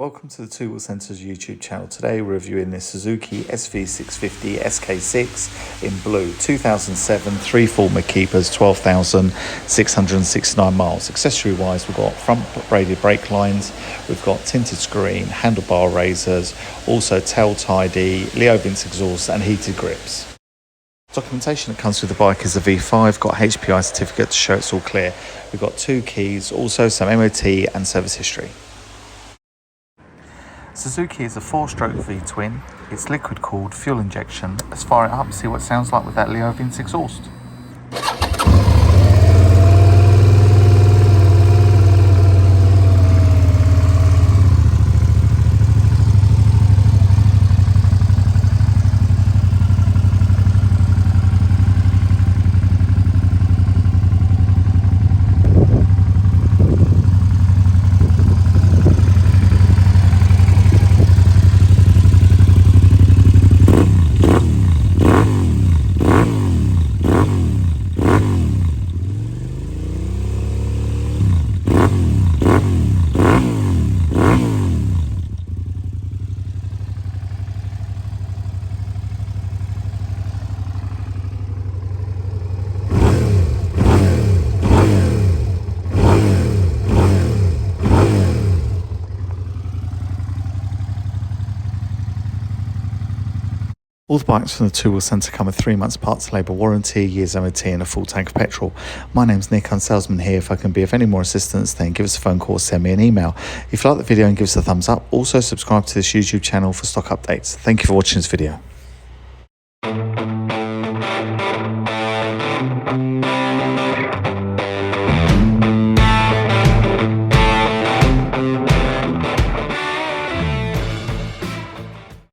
Welcome to the Two Wheel Centre's YouTube channel. Today we're reviewing this Suzuki SV650 SK6 in blue, 2007, 3 full mid-keepers, 12,669 miles. Accessory wise, we've got front braided brake lines, we've got tinted screen, handlebar raisers, also tail tidy, Leo Vince exhaust and heated grips. Documentation that comes with the bike is the V5, got HPI certificate to show it's all clear. We've got 2 keys, also some MOT and service history. Suzuki is a 4-stroke V-twin. It's liquid cooled, fuel injection. Let's fire it up and see what it sounds like with that Leo Vince exhaust. All the bikes from the Two Wheel Centre come with 3 months parts labour warranty, year's MOT and a full tank of petrol. My name's Nick, I'm salesman here. If I can be of any more assistance, then give us a phone call or send me an email. If you like the video and give us a thumbs up, also subscribe to this YouTube channel for stock updates. Thank you for watching this video.